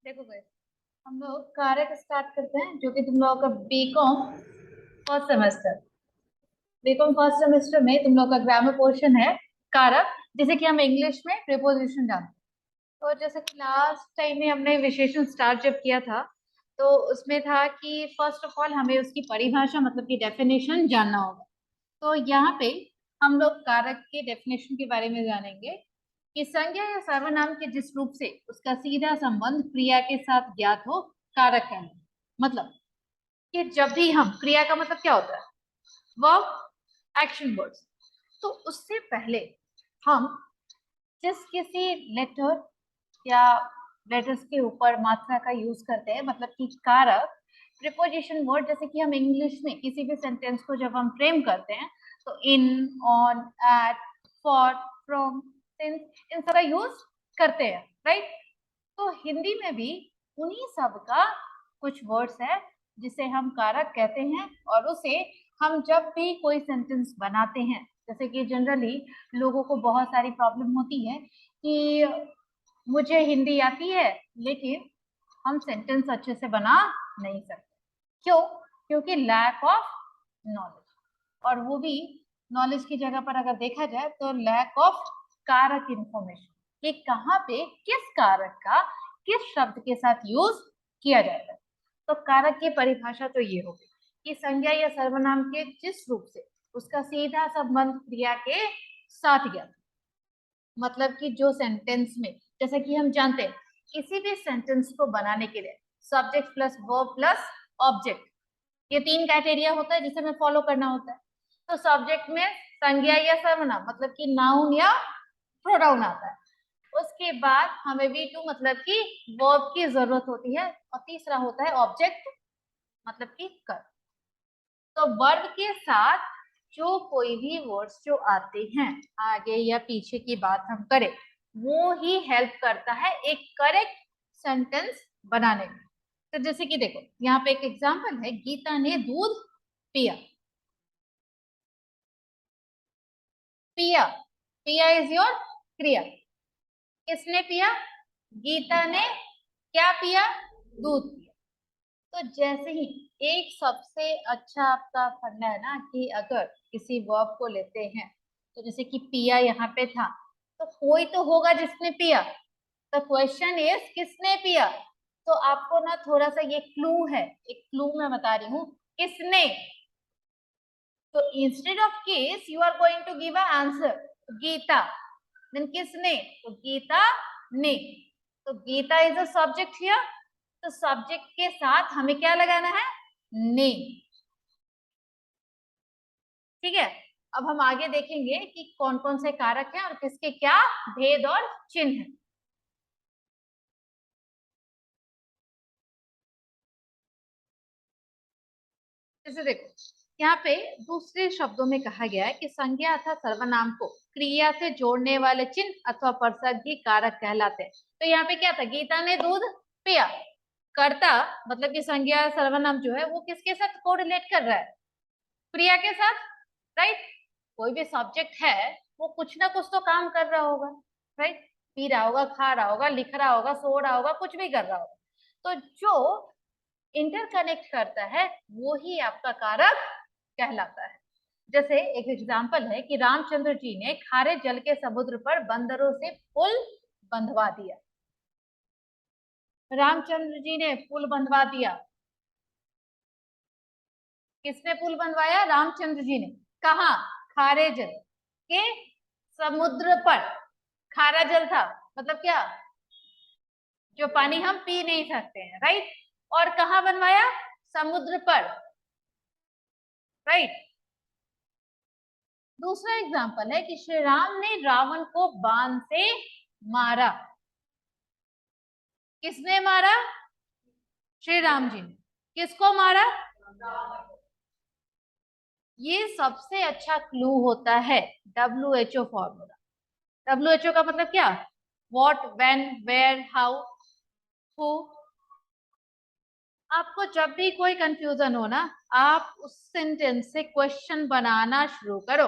देखो guys, हम लोग कारक स्टार्ट करते हैं जो कि तुम लोगों का BCom first semester. BCom first semester में तुम लोग का ग्रामर पोर्शन है कारक, जैसे कि हम इंग्लिश में प्रीपोजिशन जानते हैं। तो जैसे कि लास्ट टाइम में हमने विशेषण स्टार्ट जब किया था, तो उसमें था कि फर्स्ट ऑफ ऑल हमें उसकी परिभाषा मतलब कि डेफिनेशन जानना होगा। तो यहाँ पे हम लोग कारक के डेफिनेशन के बारे में जानेंगे कि संज्ञा या सर्वनाम के जिस रूप से उसका सीधा संबंध क्रिया के साथ ज्ञात हो, कारक कहलाता है। मतलब कि जब भी हम क्रिया का मतलब क्या होता है, वर्ब, एक्शन, वर्ड्स। तो उससे पहले हम जिस किसी लेटर या लेटर्स के ऊपर मात्रा का यूज करते हैं, मतलब कि कारक प्रीपोजिशन वर्ड, जैसे कि हम इंग्लिश में किसी भी सेंटेंस को जब हम फ्रेम करते हैं तो in, on, at, for, from, since, in सब का यूज करते हैं, राइट। तो हिंदी में भी उन्हीं सब का कुछ वर्ड्स है जिसे हम कारक कहते हैं, और उसे हम जब भी कोई सेंटेंस बनाते हैं, जैसे कि जनरली लोगों को बहुत सारी प्रॉब्लम होती है कि मुझे हिंदी आती है लेकिन हम सेंटेंस अच्छे से बना नहीं सकते। क्यों? क्योंकि लैक ऑफ नॉलेज। और वो भी नॉलेज की जगह पर अगर देखा जाए तो लैक ऑफ कारक इंफॉर्मेशन, कि कहाँ पे किस कारक का किस शब्द के साथ यूज किया जाता है। तो कारक की परिभाषा तो ये होगी कि संज्ञा या सर्वनाम के जिस रूप से उसका सीधा संबंध क्रिया के साथ गया, मतलब कि जो सेंटेंस में, जैसे कि हम जानते हैं किसी भी सेंटेंस को बनाने के लिए subject plus verb plus object, ये तीन क्राइटेरिया होता है जिसे हमें फॉलो करना होता है। तो सब्जेक्ट में संज्ञा या सर्वनाम मतलब कि नाउन या प्रोनाउन आता है। उसके बाद हमें वी टू मतलब कि वर्ब की जरूरत होती है, और तीसरा होता है ऑब्जेक्ट मतलब कि कर। तो वर्ब के साथ जो कोई भी वर्ड्स जो आते हैं, आगे या पीछे की बात हम करें, वो ही हेल्प करता है एक करेक्ट सेंटेंस बनाने में। तो जैसे कि देखो यहाँ पे एक एग्जांपल है, गीता ने दूध पिया। पिया, पिया इज योर क्रिया। किसने पिया? गीता ने क्या पिया? दूध पिया। तो जैसे ही एक सबसे अच्छा आपका फंडा है ना कि अगर किसी वर्ब को लेते हैं, तो जैसे कि पिया यहाँ पे था, तो कोई तो होगा जिसने पिया। द क्वेश्चन इज किसने पिया। तो आपको ना थोड़ा सा ये क्लू है, एक क्लू मैं बता रही हूँ, किसने। तो इंस्टेड ऑफ किस you are going to give a answer Gita, then किसने? तो गीता ने। तो Gita is a subject here, तो सब्जेक्ट के साथ हमें क्या लगाना है? ने। ठीक है। अब हम आगे देखेंगे कि कौन कौन से कारक हैं और किसके क्या भेद और चिन्ह है। जैसे देखो यहाँ पे दूसरे शब्दों में कहा गया है कि संज्ञा अथवा सर्वनाम को क्रिया से जोड़ने वाले चिन्ह अथवा प्रसंगी कारक कहलाते हैं। तो यहाँ पे क्या था? गीता ने दूध पिया। कर्ता मतलब कि संज्ञा सर्वनाम जो है वो किसके साथ कोरिलेट कर रहा है? क्रिया के साथ, राइट। कोई भी सब्जेक्ट है वो कुछ ना कुछ तो काम कर रहा होगा, राइट। पी रहा होगा, खा रहा होगा, लिख रहा होगा, सो रहा होगा, कुछ भी कर रहा होगा। तो जो इंटरकनेक्ट करता है वो ही आपका कारक कहलाता है। जैसे एक एग्जांपल है कि रामचंद्र जी ने खारे जल के समुद्र पर बंदरों से पुल बंधवा दिया। रामचंद्र जी ने पुल बंधवा दिया। किसने पुल बनवाया? रामचंद्र जी ने। कहा? खारे जल के समुद्र पर। खारा जल था मतलब क्या? जो पानी हम पी नहीं सकते हैं, राइट। और कहा बनवाया? समुद्र पर, राइट। दूसरा एग्जांपल है कि श्री राम ने रावण को बाण से मारा। किसने मारा? श्री राम जी ने। किसको मारा? ये सबसे अच्छा क्लू होता है WHO फॉर्मूला। WHO का मतलब क्या? What, when, where, how, who. आपको जब भी कोई कंफ्यूजन हो ना, आप उस सेंटेंस से क्वेश्चन बनाना शुरू करो,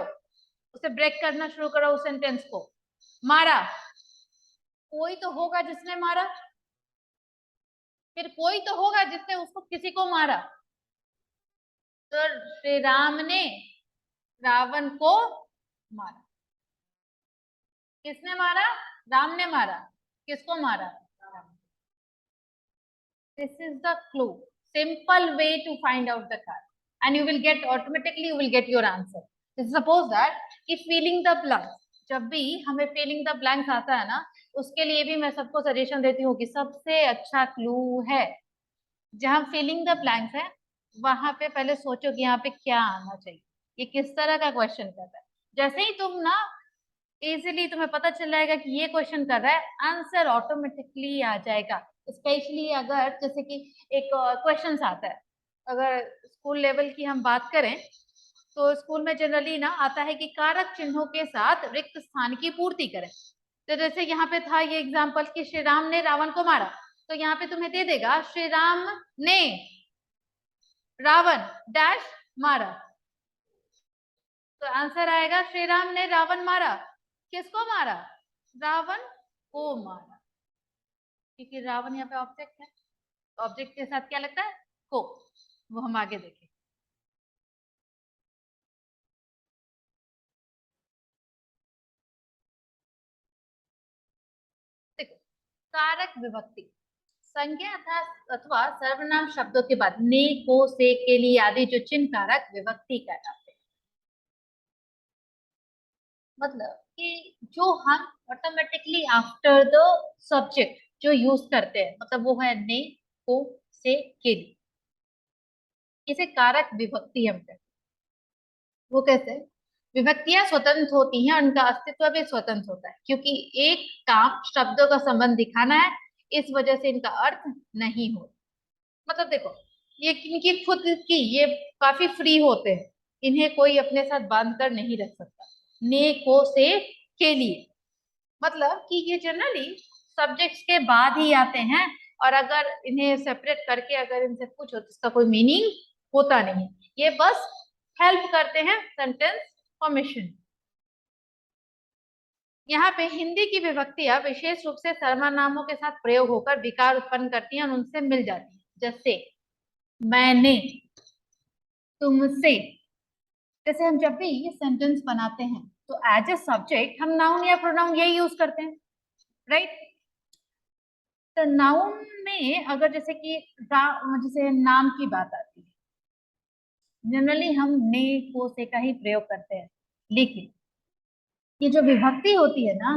उसे ब्रेक करना शुरू करो। उस सेंटेंस को मारा, कोई तो होगा जिसने मारा। फिर कोई तो होगा जिसने उसको किसी को मारा। तो श्री राम ने रावण को मारा। किसने मारा? राम ने मारा। किसको मारा? This is the clue, simple way to find out the कार, and you will get automatically, you will get your answer. Suppose that कि फिलिंग द ब्लैंक्स, जब भी हमें फिलिंग द ब्लैंक्स आता है ना, उसके लिए भी मैं सबको सजेशन देती हूँ कि सबसे अच्छा क्लू है जहां फिलिंग द ब्लैंक्स है, वहां पे पहले सोचो कि यहाँ पे क्या आना चाहिए, ये किस तरह का क्वेश्चन कर रहा है। जैसे ही तुम ना इजीली तुम्हें पता चल जाएगा कि ये क्वेश्चन कर रहा है, आंसर ऑटोमेटिकली आ जाएगा। स्पेशली अगर जैसे कि एक क्वेश्चन आता है, अगर स्कूल लेवल की हम बात करें तो स्कूल में जनरली ना आता है कि कारक चिन्हों के साथ रिक्त स्थान की पूर्ति करें। तो जैसे यहाँ पे था ये एग्जाम्पल कि श्री राम ने रावण को मारा, तो यहाँ पे तुम्हें दे देगा श्री राम ने रावण डैश मारा। तो आंसर आएगा श्री राम ने रावण मारा। किसको मारा? रावण को मारा, क्योंकि रावण यहाँ पे ऑब्जेक्ट है। ऑब्जेक्ट के साथ क्या लगता है? को। वो हम आगे देखें। देखो, कारक विभक्ति संज्ञा अथवा सर्वनाम शब्दों के बाद ने, को, से, के लिए आदि जो चिन्ह कारक विभक्ति कहलाते हैं। मतलब कि जो हम ऑटोमेटिकली आफ्टर द सब्जेक्ट जो यूज करते हैं, मतलब वो है ने, को, से, के लिए, इसे कारक विभक्ति हम कहते हैं। वो कैसे? विभक्तियां स्वतंत्र होती हैं, उनका अस्तित्व भी स्वतंत्र होता है, क्योंकि एक काम शब्दों का संबंध दिखाना है, इस वजह से इनका अर्थ नहीं हो। मतलब देखो, ये इनकी खुद की ये काफी फ्री होते हैं, इन्हें कोई अपने साथ बांध कर नहीं रख सकता। ने, को, से, के लिए, मतलब कि ये जनरली सब्जेक्ट्स के बाद ही आते हैं, और अगर इन्हें सेपरेट करके अगर इनसे पूछो तो इसका कोई मीनिंग होता नहीं। ये बस हेल्प करते हैं सेंटेंस फॉर्मेशन। यहाँ पे हिंदी की विभक्तियां विशेष रूप से सर्वनामों के साथ प्रयोग होकर विकार उत्पन्न करती हैं और उनसे मिल जाती हैं। जैसे मैंने, तुमसे। जैसे हम जब भी ये सेंटेंस बनाते हैं तो एज ए सब्जेक्ट हम नाउन या प्रोनाउन यही यूज करते हैं, राइट? तो नाउन में अगर जैसे कि जैसे नाम की बात आती है, जनरली हम ने, को, से का ही प्रयोग करते हैं, लेकिन ये जो विभक्ति होती है ना,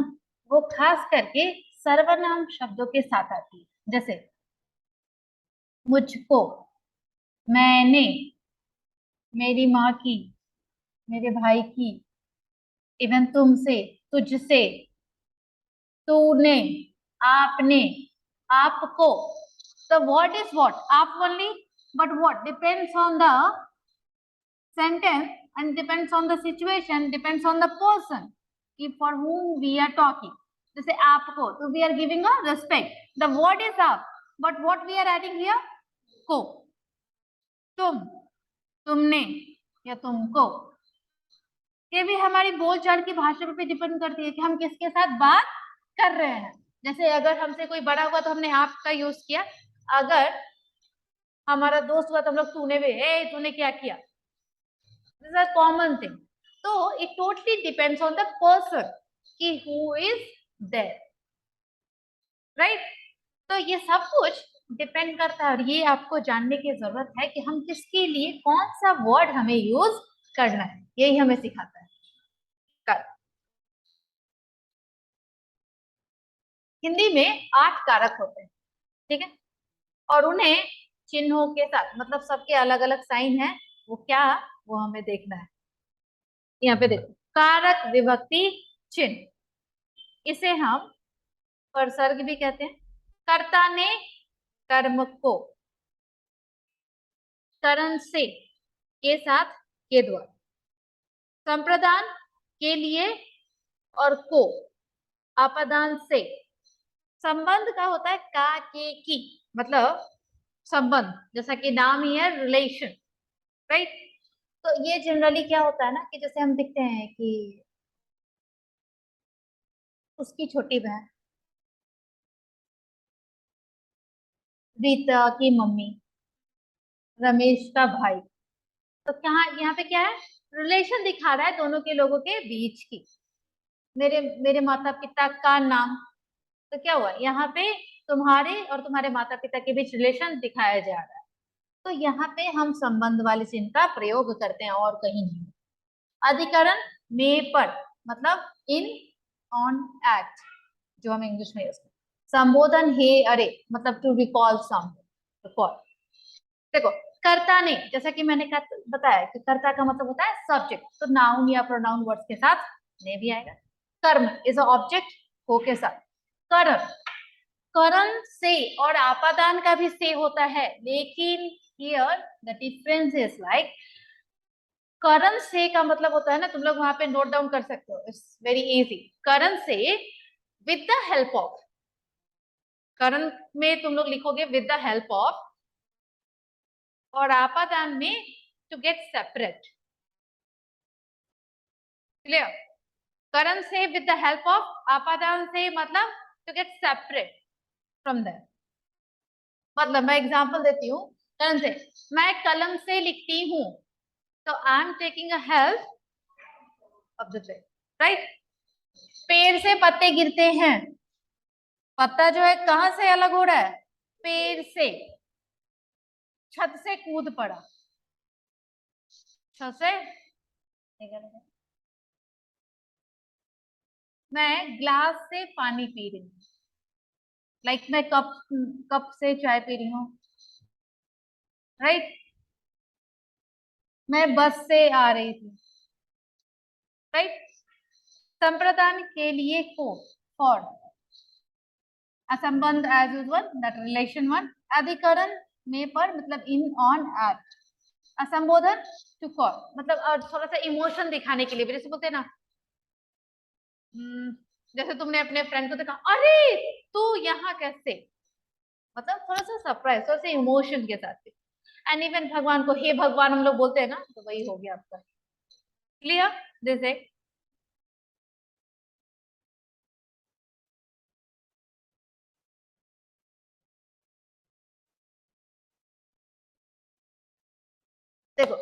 वो खास करके सर्वनाम शब्दों के साथ आती है। जैसे मुझको, मैंने, मेरी माँ की, मेरे भाई की, इवन तुमसे, तुझसे, तूने, आपने, आपको। The what is what? Up only, but what depends on the sentence and depends on the situation, depends on the person if for whom we are talking. जैसे आपको, तो we are giving a respect. The word is up, but what we are adding here? को। तुम, तुमने या तुमको। ये भी हमारी बोलचाल की भाषा पे डिपेंड करती है कि हम किसके साथ बात कर रहे हैं। जैसे अगर हमसे कोई बड़ा हुआ तो हमने आप का यूज किया, अगर हमारा दोस्त हुआ तो हम लोग तूने भी, ए तूने क्या किया, दिस आर कॉमन थिंग। तो it totally depends on the person कि हु इज देयर, राइट? तो ये सब कुछ डिपेंड करता है, और ये आपको जानने की जरूरत है कि हम किसके लिए कौन सा वर्ड हमें यूज करना है, यही हमें सिखाता है कर। हिंदी में 8 कारक होते हैं, ठीक है, और उन्हें चिन्हों के साथ, मतलब सबके अलग अलग साइन है, वो क्या, वो हमें देखना है। यहाँ पे देखो, कारक विभक्ति चिन्ह, इसे हम परसर्ग भी कहते हैं। कर्ता ने कर्म को, करण से, के साथ, के द्वारा, संप्रदान के लिए, और को आपादान से। संबंध का होता है का, के, की, मतलब संबंध, जैसा कि नाम ही है रिलेशन, राइट? तो ये जनरली क्या होता है ना कि जैसे हम दिखते हैं कि उसकी छोटी बहन, रीता की मम्मी, रमेश का भाई। तो क्या यहाँ पे क्या है, रिलेशन दिखा रहा है दोनों के लोगों के बीच की। मेरे मेरे माता पिता का नाम, तो क्या हुआ यहाँ पे, तुम्हारे और तुम्हारे माता पिता के बीच रिलेशन दिखाया जा रहा है। तो यहाँ पे हम संबंध वाले चिन्ह का प्रयोग करते हैं और कहीं नहीं। अधिकरण में पर मतलब इन, ऑन, एट, जो हम इंग्लिश में यूज करते हैं। संबोधन हे अरे मतलब टू रिकॉल समथिंग, रिकॉल। देखो, कर्ता ने, जैसा कि मैंने बताया कि कर्ता का मतलब होता है सब्जेक्ट, तो नाउन या प्रोनाउन वर्ड्स के साथ ने भी आएगा। कर्म इज अ ऑब्जेक्ट, हो के साथ। करण, करण से और आपादान का भी से होता है, लेकिन here the difference is like, करण से का मतलब होता है ना, तुम लोग वहां पे नोट डाउन कर सकते हो, इट्स वेरी इजी। करण से विद द हेल्प ऑफ, करण में तुम लोग लिखोगे विद द हेल्प ऑफ, और आपादान में टू गेट सेपरेट। क्लियर? करण से विद द हेल्प ऑफ, आपादान से मतलब to get separate from that. मतलब मैं एग्जांपल देती हूँ, करण से मैं कलम से लिखती हूँ, तो I am taking a help of the tree, right. पेड़ से पत्ते गिरते हैं, पत्ता जो है कहां से अलग हो रहा है, पेड़ से। छत से कूद पड़ा, छत से निकल। मैं ग्लास से पानी पी रही हूँ, लाइक मैं कप कप से चाय पी रही हूँ, राइट। मैं बस से आ रही थी, राइट। संप्रदान के लिए को, फॉर। असंबंध as usual that relation one. अधिकरण में पर मतलब इन, ऑन, एट। असंबोधन टू कॉल मतलब और थोड़ा सा इमोशन दिखाने के लिए, जैसे बोलते हैं ना, जैसे तुमने अपने फ्रेंड को देखा, अरे तू यहाँ कैसे, मतलब थोड़ा सा सरप्राइज, थोड़ा सा इमोशन के साथ। एंड इवन भगवान को हे भगवान हम लोग बोलते हैं ना, तो वही हो गया आपका। क्लियर दिस है? देखो,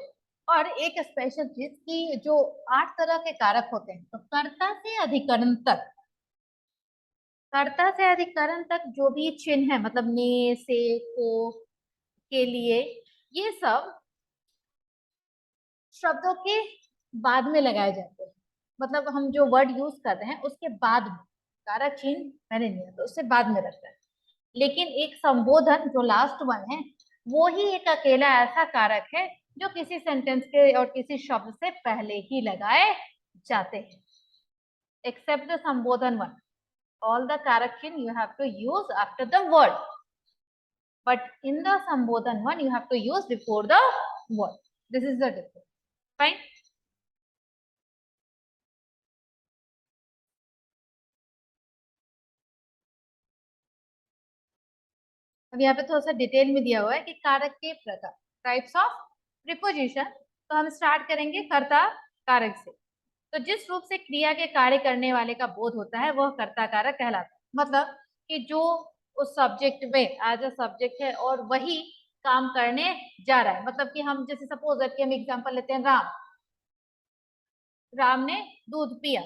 और एक स्पेशल चीज की जो 8 तरह के कारक होते हैं, तो कर्ता से अधिकरण तक, कर्ता से अधिकरण तक जो भी चिन्ह है, मतलब ने, से, को, के लिए, ये सब शब्दों के बाद में लगाए जाते हैं। मतलब हम जो वर्ड यूज करते हैं उसके बाद में, कारक चिन्ह मैंने नहीं है तो उससे बाद में रखता है। लेकिन एक संबोधन जो लास्ट वन है, वो ही एक अकेला ऐसा कारक है जो किसी सेंटेंस के और किसी शब्द से पहले ही लगाए जाते हैं, except the संबोधन one. All the correction you have to use after the word, but in the संबोधन one you have to use before the word. This is the difference. Fine. अब यहाँ पे थोड़ा सा डिटेल में दिया हुआ है कि कारक के प्रकार, टाइप्स ऑफ प्रीपोजिशन। तो हम स्टार्ट करेंगे कर्ता कारक से। तो जिस रूप से क्रिया के कार्य करने वाले का बोध होता है वह कर्ता कारक कहलाता है। मतलब कि जो उस सब्जेक्ट में एज अ सब्जेक्ट है और वही काम करने जा रहा है। मतलब कि हम जैसे सपोज दैट कि हम एग्जांपल लेते हैं, राम, राम ने दूध पिया,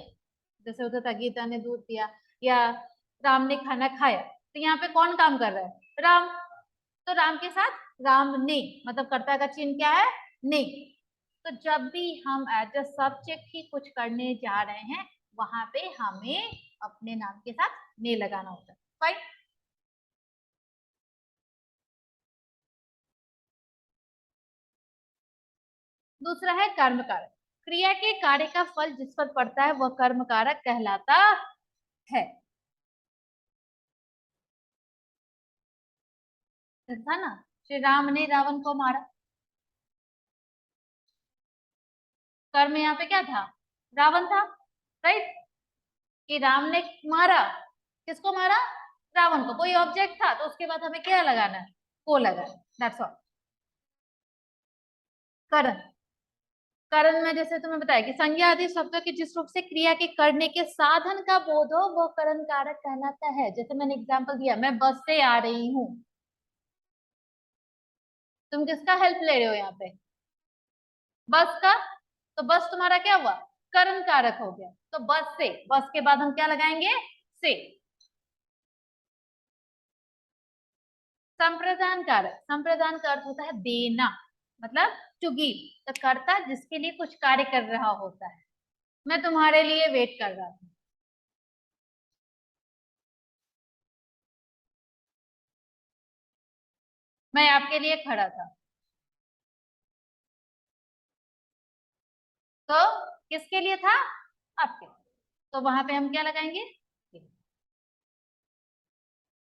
जैसे होता था गीता ने दूध पिया, या राम ने खाना खाया। तो यहाँ पे कौन काम कर रहा है, राम। तो राम के साथ राम ने, मतलब कर्ता का चिन्ह क्या है, ने। तो जब भी हम एज अ सब्जेक्ट ही कुछ करने जा रहे हैं, वहां पे हमें अपने नाम के साथ ने लगाना होता है। फाइन। दूसरा है कर्म कारक। क्रिया के कार्य का फल जिस पर पड़ता है वह कर्म कारक कहलाता है। था ना, श्री राम ने रावण को मारा, कर्म यहाँ पे क्या था, रावण था, राइट। कि राम ने मारा, किसको मारा, रावण को। कोई ऑब्जेक्ट था तो उसके बाद हमें क्या लगाना है, को लगाना, दैट्स ऑल। करण, करण में जैसे तुम्हें बताया कि संज्ञा आदि शब्दों के जिस रूप से क्रिया के करने के साधन का बोध हो वो करण कारक कहलाता है। जैसे मैंने एग्जांपल दिया, मैं बस से आ रही हूँ, तुम किसका हेल्प ले रहे हो यहाँ पे? बस का। तो बस तुम्हारा क्या हुआ? कर्म कारक हो गया। तो बस से, बस के बाद हम क्या लगाएंगे? से। संप्रदान कारक, संप्रदान का अर्थ होता है देना, मतलब टू गिव। तो कर्ता जिसके लिए कुछ कार्य कर रहा होता है। मैं तुम्हारे लिए वेट कर रहा था। मैं आपके लिए खड़ा था। तो किसके लिए था? आपके। तो वहां पे हम क्या लगाएंगे?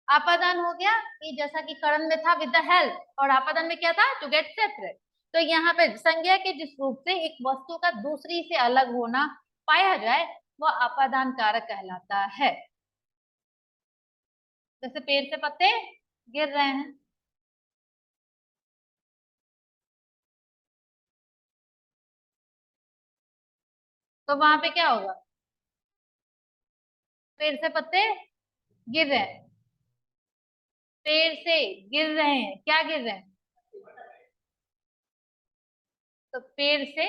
आपादान हो गया कि जैसा कि करण में था विद द हेल्प, और आपादान में क्या था? To get separate. तो यहाँ पे संज्ञा के जिस रूप से एक वस्तु का दूसरी से अलग होना पाया जाए, वो आपादान कारक कहलाता है। जैसे पेड़ से पत्ते गिर रहे हैं, तो वहां पे क्या होगा? पेड़ से पत्ते गिर रहे हैं। पेड़ से गिर रहे हैं, क्या गिर रहे हैं? तो पेड़ से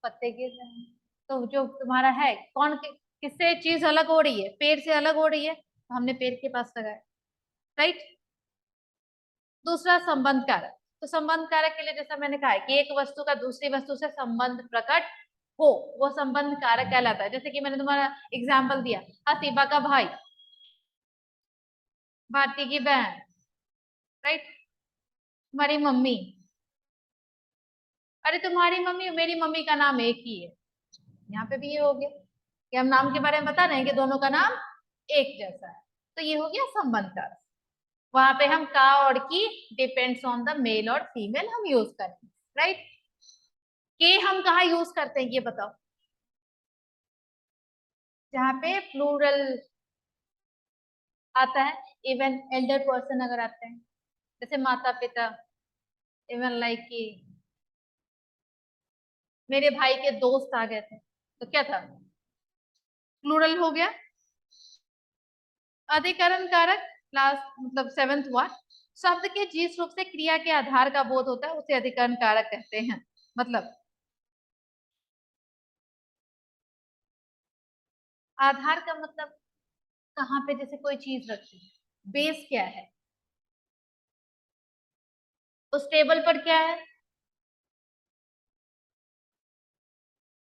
पत्ते गिर रहे हैं। तो जो तुम्हारा है कौन किससे चीज अलग हो रही है? पेड़ से अलग हो रही है, तो हमने पेड़ के पास लगाया। राइट। दूसरा संबंध कारक। तो संबंध कारक के लिए जैसा मैंने कहा है कि एक वस्तु का दूसरी वस्तु से संबंध प्रकट हो, वो संबंध कारक कहलाता है। जैसे कि मैंने तुम्हारा एग्जाम्पल दिया, हसीबा का भाई, भारती की बहन, राइट, तुम्हारी मम्मी। अरे तुम्हारी मम्मी मेरी मम्मी का नाम एक ही है। यहाँ पे भी ये हो गया कि हम नाम के बारे में बता रहे हैं कि दोनों का नाम एक जैसा है। तो ये हो गया संबंध कारक। वहां पे हम का और की डिपेंड्स ऑन द मेल और फीमेल हम यूज करेंगे। राइट। के हम कहाँ यूज करते हैं ये बताओ? जहाँ पे प्लूरल आता है, इवन एल्डर पर्सन अगर आते हैं, जैसे माता पिता, इवन लाइक कि मेरे भाई के दोस्त आ गए थे, तो क्या था? प्लूरल हो गया। अधिकरण कारक लास्ट मतलब सेवेंथ हुआ। शब्द के जिस रूप से क्रिया के आधार का बोध होता है उसे अधिकरण कारक कहते हैं। मतलब आधार का मतलब कहाँ पे जैसे कोई चीज रखी है, बेस क्या है? उस टेबल पर क्या है?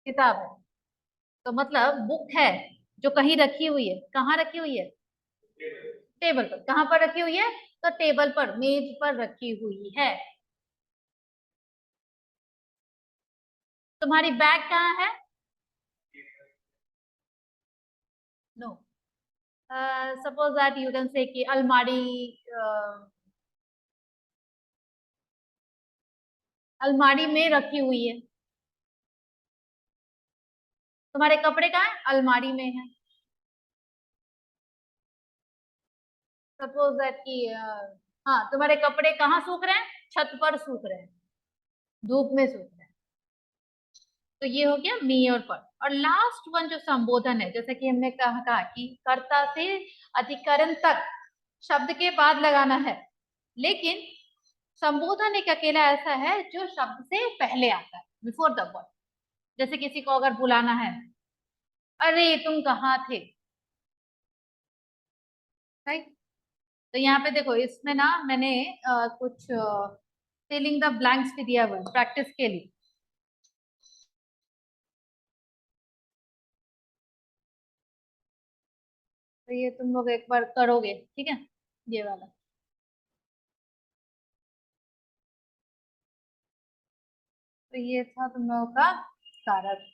किताब है। तो मतलब बुक है जो कहीं रखी हुई है, कहाँ रखी हुई है? टेबल पर। कहाँ पर रखी हुई है? तो टेबल पर, मेज पर रखी हुई है। तुम्हारी बैग कहाँ है? No. Suppose that you can say कि अलमारी, अलमारी में रखी हुई है। तुम्हारे कपड़े कहाँ है? अलमारी में है। सपोज दैट कि हाँ, तुम्हारे कपड़े कहाँ सूख रहे हैं? छत पर सूख रहे हैं, धूप में सूख रहे हैं। तो ये हो गया मी और पर। और लास्ट वन जो संबोधन है, जैसे कि हमने कहा कि कर्ता से अधिकरण तक शब्द के बाद लगाना है, लेकिन संबोधन एक अकेला ऐसा है जो शब्द से पहले आता है, बिफोर द वर्ड। जैसे किसी को अगर बुलाना है, अरे तुम कहाँ थे? राइट। तो यहाँ पे देखो, इसमें ना मैंने कुछ फिलिंग द ब्लैंक्स भी दिया हुआ है प्रैक्टिस के लिए। तो ये तुम लोग एक बार करोगे, ठीक है, ये वाला। तो ये था तुम लोगों का कारक।